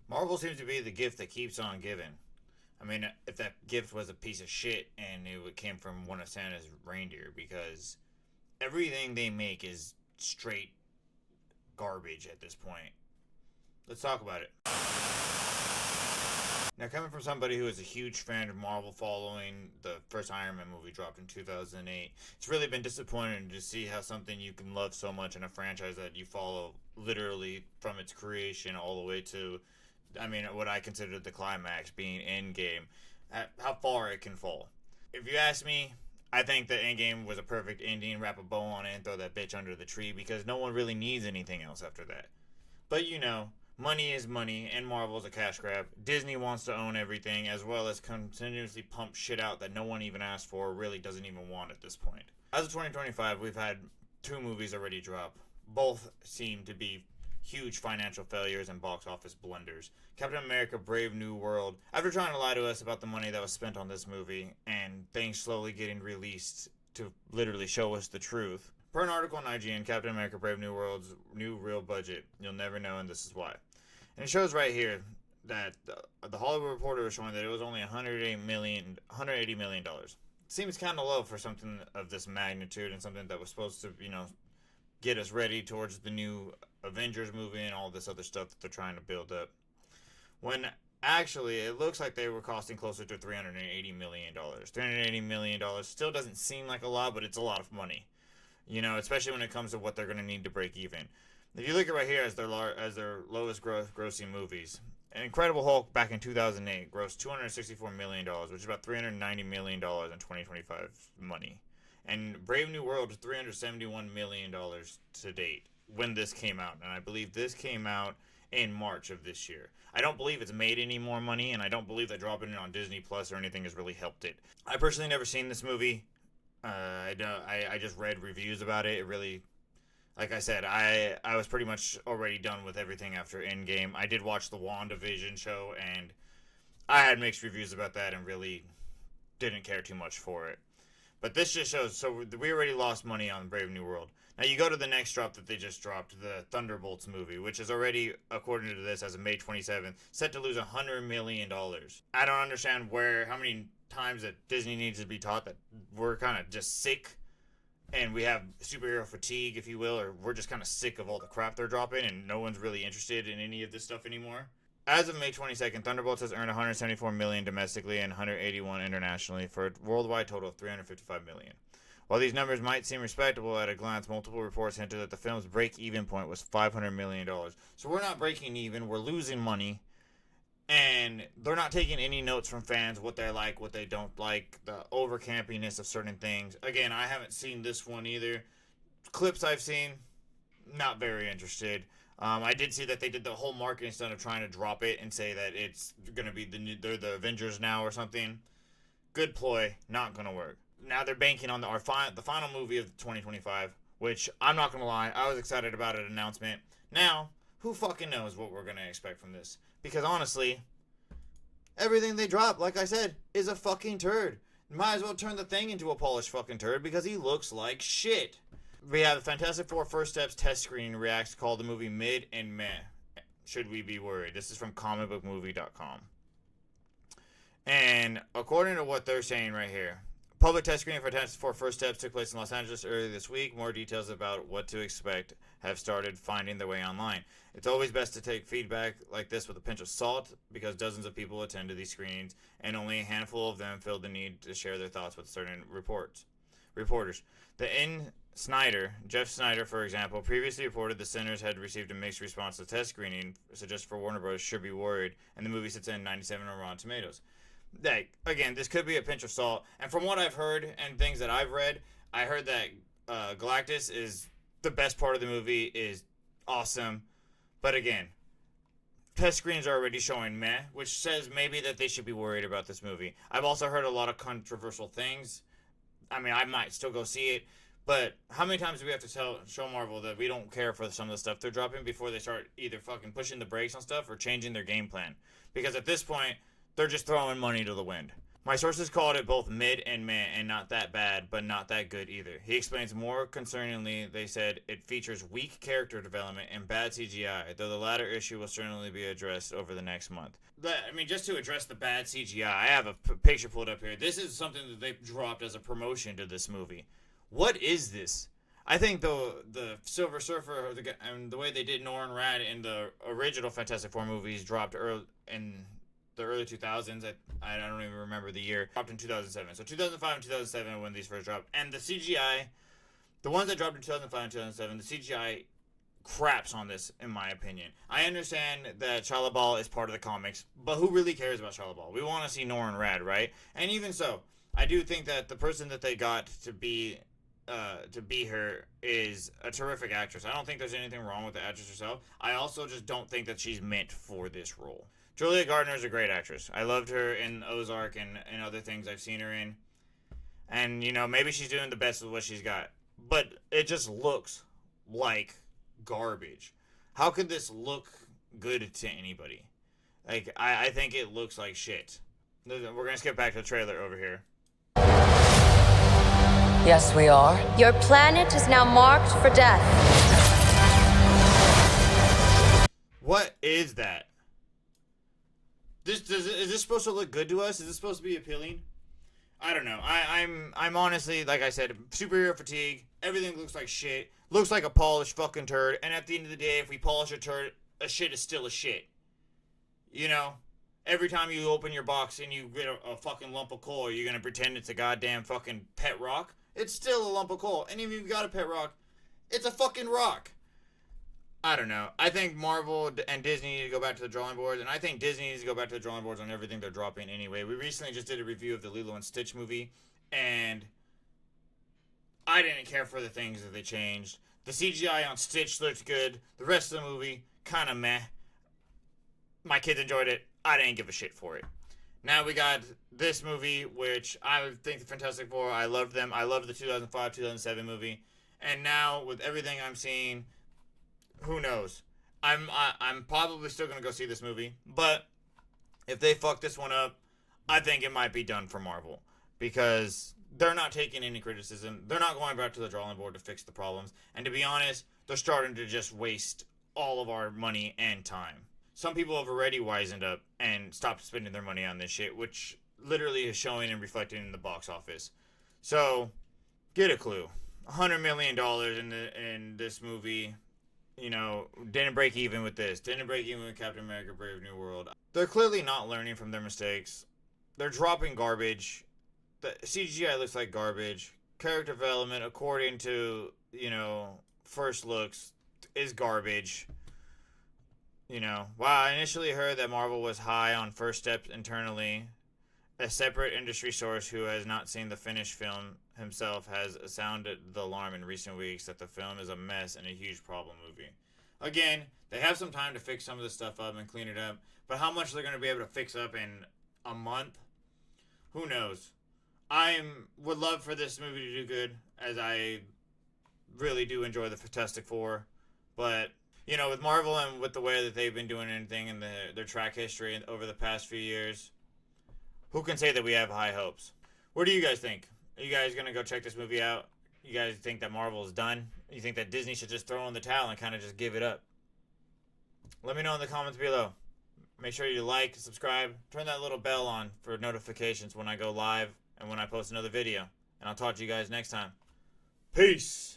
Marvel seems to be the gift that keeps on giving. I mean, if that gift was a piece of shit and it came from one of Santa's reindeer, because everything they make is straight garbage at this point. Let's talk about it. Now, coming from somebody who is a huge fan of Marvel following the first Iron Man movie dropped in 2008, it's really been disappointing to see how something you can love so much in a franchise that you follow literally from its creation all the way to, I mean, what I consider the climax being Endgame, how far it can fall. If you ask me, I think the Endgame was a perfect ending, wrap a bow on it, and throw that bitch under the tree because no one really needs anything else after that. But you know, money is money, and Marvel's a cash grab. Disney wants to own everything, as well as continuously pump shit out that no one even asked for or really doesn't even want at this point. As of 2025, we've had two movies already drop. Both seem to be huge financial failures and box office blunders. Captain America Brave New World, after trying to lie to us about the money that was spent on this movie and things slowly getting released to literally show us the truth. Per an article on IGN, Captain America Brave New World's new real budget, you'll never know, and this is why. And it shows right here that the Hollywood Reporter was showing that it was only $180 million. Seems kind of low for something of this magnitude and something that was supposed to, get us ready towards the new Avengers movie and all this other stuff that they're trying to build up. When actually, it looks like they were costing closer to $380 million. $380 million still doesn't seem like a lot, but it's a lot of money. Especially when it comes to what they're going to need to break even. If you look at right here as their lowest grossing movies, Incredible Hulk back in 2008 grossed $264 million, which is about $390 million in 2025 money. And Brave New World is $371 million to date when this came out. And I believe this came out in March of this year. I don't believe it's made any more money, and I don't believe that dropping it on Disney Plus or anything has really helped it. I personally never seen this movie. I just read reviews about it. It really, like I said, I was pretty much already done with everything after Endgame. I did watch the WandaVision show, and I had mixed reviews about that and really didn't care too much for it. But this just shows, so we already lost money on Brave New World. Now you go to the next drop that they just dropped, the Thunderbolts movie, which is already, according to this, as of May 27th, set to lose $100 million. I don't understand how many times that Disney needs to be taught that we're kind of just sick and we have superhero fatigue, if you will, or we're just kind of sick of all the crap they're dropping and no one's really interested in any of this stuff anymore. As of May 22nd, Thunderbolts has earned $174 million domestically and $181 internationally for a worldwide total of $355 million. While these numbers might seem respectable at a glance, multiple reports hinted that the film's break-even point was $500 million. So we're not breaking even, we're losing money, and they're not taking any notes from fans, what they like, what they don't like, the over-campiness of certain things. Again, I haven't seen this one either. Clips I've seen, not very interested. I did see that they did the whole marketing stunt of trying to drop it and say that it's going to be they're the Avengers now or something. Good ploy, not going to work. Now they're banking on the final movie of 2025, which I'm not going to lie, I was excited about an announcement. Now, who fucking knows what we're going to expect from this? Because honestly, everything they drop, like I said, is a fucking turd. Might as well turn the thing into a polished fucking turd because he looks like shit. We have the Fantastic Four First Steps test screening reacts called the movie Mid and Meh. Should we be worried? This is from comicbookmovie.com. And according to what they're saying right here, public test screening for Fantastic Four First Steps took place in Los Angeles earlier this week. More details about what to expect have started finding their way online. It's always best to take feedback like this with a pinch of salt because dozens of people attend to these screenings and only a handful of them feel the need to share their thoughts with certain reporters. Jeff Snyder, for example, previously reported the Sinners had received a mixed response to the test screening, suggests for Warner Bros. Should be worried, and the movie sits in 97 on Rotten Tomatoes. Again, this could be a pinch of salt, and from what I've heard and things that I've read, I heard that Galactus is the best part of the movie, is awesome, but again, test screens are already showing meh, which says maybe that they should be worried about this movie. I've also heard a lot of controversial things. I mean, I might still go see it. But how many times do we have to show Marvel that we don't care for some of the stuff they're dropping before they start either fucking pushing the brakes on stuff or changing their game plan? Because at this point, they're just throwing money to the wind. My sources called it both mid and meh, and not that bad, but not that good either. He explains more concerningly, they said it features weak character development and bad CGI, though the latter issue will certainly be addressed over the next month. I mean, just to address the bad CGI, I have a picture pulled up here. This is something that they dropped as a promotion to this movie. What is this? I think the Silver Surfer and the way they did Norrin Rad in the original Fantastic Four movies dropped early in the early 2000s. I don't even remember the year. Dropped in 2007. So 2005 and 2007 when these first dropped. And the CGI, the ones that dropped in 2005 and 2007, the CGI craps on this, in my opinion. I understand that Shia LaBeouf is part of the comics, but who really cares about Shia LaBeouf? We want to see Norrin Rad, right? And even so, I do think that the person that they got to be her is a terrific actress. I don't think there's anything wrong with the actress herself. I also just don't think that she's meant for this role. Julia Gardner is a great actress. I loved her in Ozark and other things I've seen her in. And, you know, maybe she's doing the best with what she's got. But it just looks like garbage. How could this look good to anybody? Like, I think it looks like shit. We're going to skip back to the trailer over here. Yes, we are. Your planet is now marked for death. What is that? Is this supposed to look good to us? Is this supposed to be appealing? I don't know. I'm honestly, like I said, superhero fatigue. Everything looks like shit. Looks like a polished fucking turd. And at the end of the day, if we polish a turd, a shit is still a shit. You know? Every time you open your box and you get a fucking lump of coal, you're gonna pretend it's a goddamn fucking pet rock? It's still a lump of coal. And even if you've got a pet rock, it's a fucking rock. I don't know. I think Marvel and Disney need to go back to the drawing boards, and I think Disney needs to go back to the drawing boards on everything they're dropping anyway. We recently just did a review of the Lilo and Stitch movie, and I didn't care for the things that they changed. The CGI on Stitch looked good. The rest of the movie, kind of meh. My kids enjoyed it. I didn't give a shit for it. Now we got this movie, which I think the Fantastic Four, I loved them. I loved the 2005, 2007 movie. And now, with everything I'm seeing, who knows? I'm probably still going to go see this movie. But if they fuck this one up, I think it might be done for Marvel. Because they're not taking any criticism. They're not going back to the drawing board to fix the problems. And to be honest, they're starting to just waste all of our money and time. Some people have already wisened up and stopped spending their money on this shit, which literally is showing and reflecting in the box office. So, get a clue. $100 million in this movie, you know, didn't break even with this. Didn't break even with Captain America Brave New World. They're clearly not learning from their mistakes. They're dropping garbage. The CGI looks like garbage. Character development, according to, you know, first looks, is garbage. You know, while I initially heard that Marvel was high on first steps internally, a separate industry source who has not seen the finished film himself has sounded the alarm in recent weeks that the film is a mess and a huge problem movie. Again, they have some time to fix some of this stuff up and clean it up, but how much they're going to be able to fix up in a month, who knows? Would love for this movie to do good, as I really do enjoy the Fantastic Four, but you know, with Marvel and with the way that they've been doing anything in their track history over the past few years, who can say that we have high hopes? What do you guys think? Are you guys going to go check this movie out? You guys think that Marvel is done? You think that Disney should just throw in the towel and kind of just give it up? Let me know in the comments below. Make sure you like, subscribe, turn that little bell on for notifications when I go live and when I post another video. And I'll talk to you guys next time. Peace!